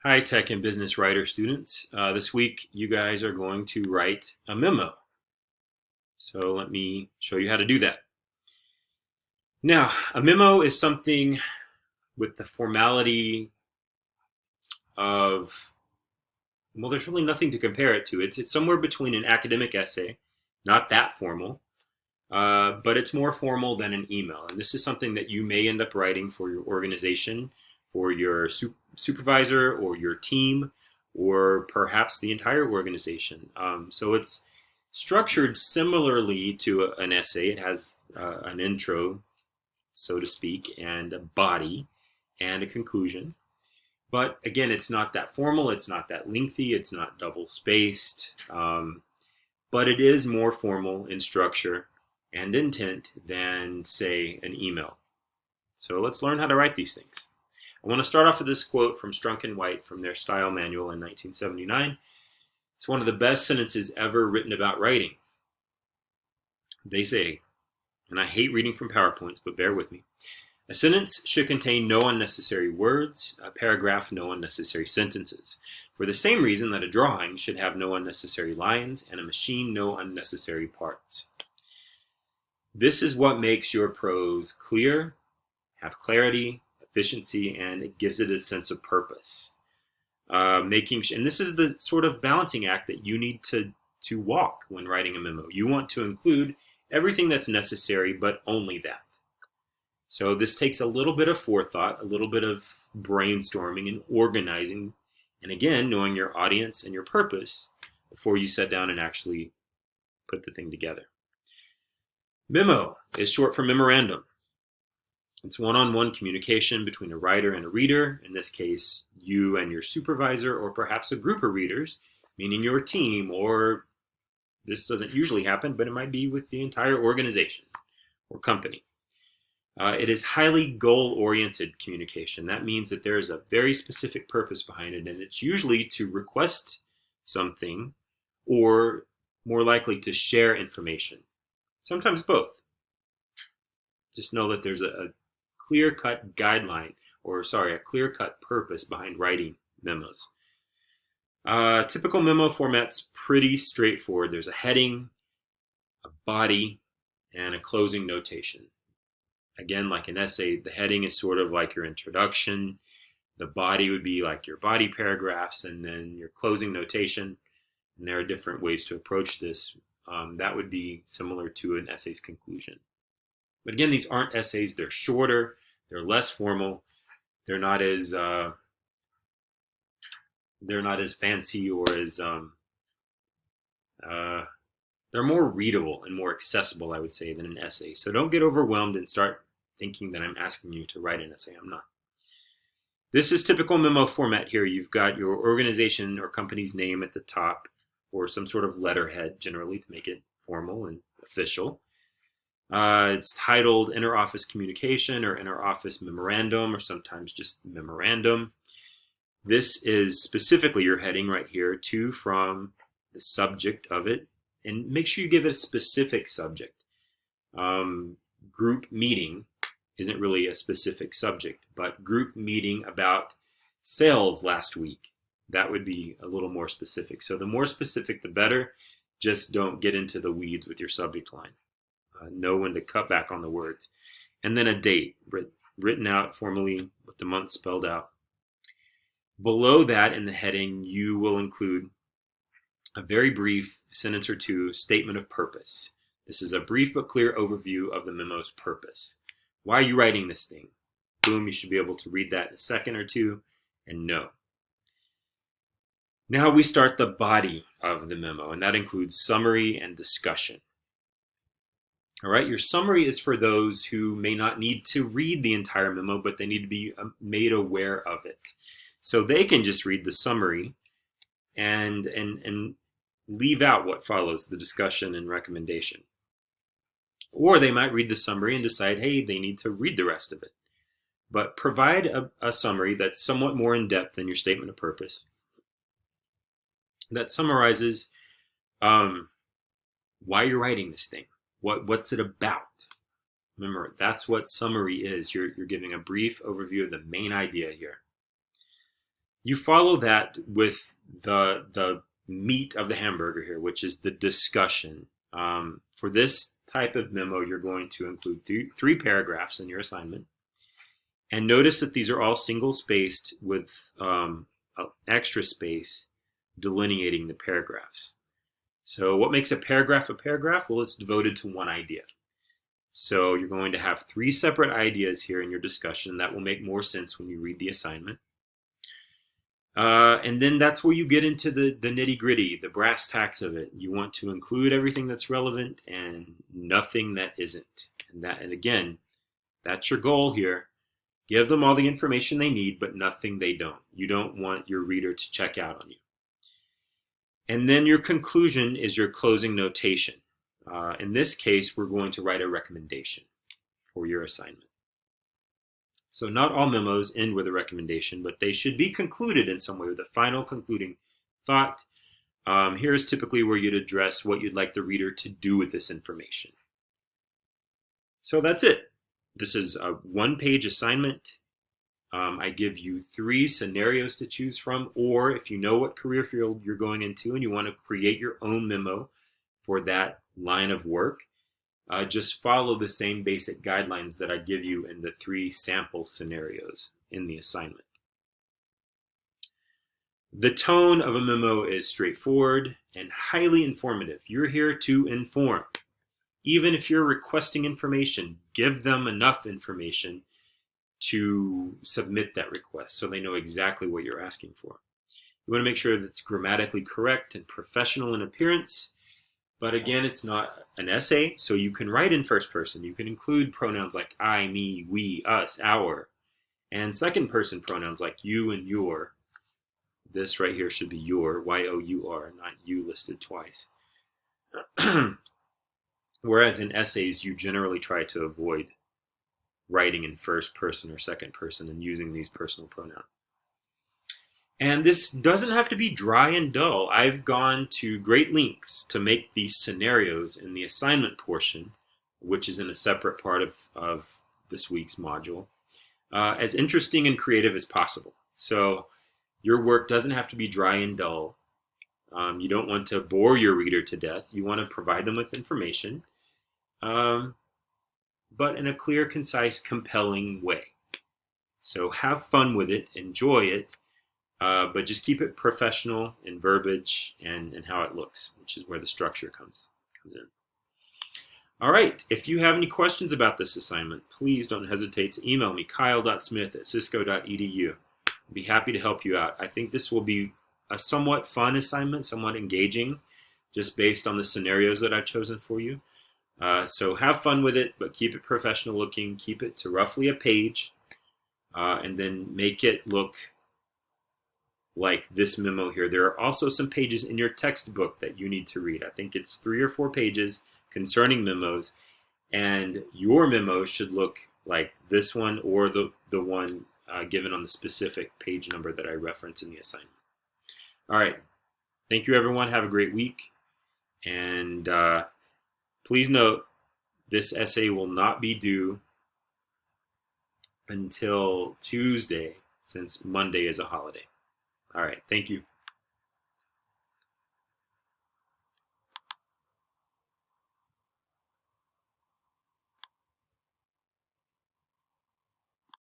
Hi, tech and business writer students. This week, you guys are going to write a memo. So let me show you how to do that. Now, a memo is something with the formality of, well, there's really nothing to compare it to. It's somewhere between an academic essay, not that formal, but it's more formal than an email. And this is something that you may end up writing for your organization, for your supervisor or your team, or perhaps the entire organization. So it's structured similarly to an essay. It has an intro, so to speak, and a body and a conclusion. But again, it's not that formal, it's not that lengthy, it's not double spaced, but it is more formal in structure and intent than, say, an email. So let's learn how to write these things. I want to start off with this quote from Strunk and White from their style manual in 1979. It's one of the best sentences ever written about writing. They say, and I hate reading from PowerPoints, but bear with me. A sentence should contain no unnecessary words, a paragraph no unnecessary sentences, for the same reason that a drawing should have no unnecessary lines and a machine no unnecessary parts. This is what makes your prose clear, have clarity, efficiency, and it gives it a sense of purpose. And this is the sort of balancing act that you need to walk when writing a memo. You want to include everything that's necessary, but only that. So this takes a little bit of forethought, a little bit of brainstorming and organizing, and again, knowing your audience and your purpose before you sit down and actually put the thing together. Memo is short for memorandum. It's one-on-one communication between a writer and a reader, in this case, you and your supervisor, or perhaps a group of readers, meaning your team, or this doesn't usually happen, but it might be with the entire organization or company. It is highly goal-oriented communication. That means that there is a very specific purpose behind it, and it's usually to request something or more likely to share information. Sometimes both. Just know that there's a clear-cut guideline, a clear-cut purpose behind writing memos. Typical memo format's pretty straightforward. There's a heading, a body, and a closing notation. Again, like an essay, the heading is sort of like your introduction. The body would be like your body paragraphs, and then your closing notation. And there are different ways to approach this. That would be similar to an essay's conclusion. But again, these aren't essays. They're shorter. They're less formal. They're not as fancy or as they're more readable and more accessible, I would say, than an essay. So don't get overwhelmed and start thinking that I'm asking you to write an essay. I'm not. This is typical memo format here. You've got your organization or company's name at the top, or some sort of letterhead, generally, to make it formal and official. It's titled Inter-Office Communication or Inter-Office Memorandum, or sometimes just Memorandum. This is specifically your heading right here, to, from, the subject of it, and make sure you give it a specific subject. Group meeting isn't really a specific subject, but group meeting about sales last week, that would be a little more specific. So the more specific, the better. Just don't get into the weeds with your subject line. Know when to cut back on the words. And then a date, written out formally with the month spelled out. Below that in the heading, you will include a very brief sentence or two statement of purpose. This is a brief but clear overview of the memo's purpose. Why are you writing this thing? Boom, you should be able to read that in a second or two and know. Now we start the body of the memo, and that includes summary and discussion. All right, your summary is for those who may not need to read the entire memo, but they need to be made aware of it. So they can just read the summary and leave out what follows, the discussion and recommendation. Or they might read the summary and decide, hey, they need to read the rest of it. But provide a summary that's somewhat more in-depth than your statement of purpose, that summarizes why you're writing this thing. What's it about? Remember, that's what summary is. You're giving a brief overview of the main idea here. You follow that with the meat of the hamburger here, which is the discussion. For this type of memo, you're going to include three paragraphs in your assignment. And notice that these are all single-spaced with extra space delineating the paragraphs. So what makes a paragraph a paragraph? Well, it's devoted to one idea. So you're going to have three separate ideas here in your discussion. That will make more sense when you read the assignment. And then that's where you get into the nitty-gritty, the brass tacks of it. You want to include everything that's relevant and nothing that isn't. And again, that's your goal here. Give them all the information they need, but nothing they don't. You don't want your reader to check out on you. And then your conclusion is your closing notation. In this case, we're going to write a recommendation for your assignment. So not all memos end with a recommendation, but they should be concluded in some way with a final concluding thought. Here's typically where you'd address what you'd like the reader to do with this information. So that's it. This is a one-page assignment. I give you 3 scenarios to choose from, or if you know what career field you're going into and you want to create your own memo for that line of work, just follow the same basic guidelines that I give you in the 3 sample scenarios in the assignment. The tone of a memo is straightforward and highly informative. You're here to inform. Even if you're requesting information, give them enough information to submit that request so they know exactly what you're asking for. You want to make sure that it's grammatically correct and professional in appearance. But again, it's not an essay, so you can write in first person. You can include pronouns like I, me, we, us, our, and second person pronouns like you and your. This right here should be your, Y-O-U-R, not you listed twice. Whereas in essays, you generally try to avoid writing in first person or second person and using these personal pronouns. And this doesn't have to be dry and dull. I've gone to great lengths to make these scenarios in the assignment portion, which is in a separate part of this week's module, as interesting and creative as possible. So your work doesn't have to be dry and dull. You don't want to bore your reader to death. You want to provide them with information, but in a clear, concise, compelling way. So have fun with it, enjoy it, but just keep it professional in verbiage and how it looks, which is where the structure comes in. All right, if you have any questions about this assignment, please don't hesitate to email me, kyle.smith@cisco.edu. I'd be happy to help you out. I think this will be a somewhat fun assignment, somewhat engaging, just based on the scenarios that I've chosen for you. So have fun with it, but keep it professional looking. Keep it to roughly a page, and then make it look like this memo here. There are also some pages in your textbook that you need to read. I think it's 3 or 4 pages concerning memos, and your memo should look like this one or the one given on the specific page number that I reference in the assignment. All right. Thank you, everyone. Have a great week. And please note, this essay will not be due until Tuesday, since Monday is a holiday. All right. Thank you.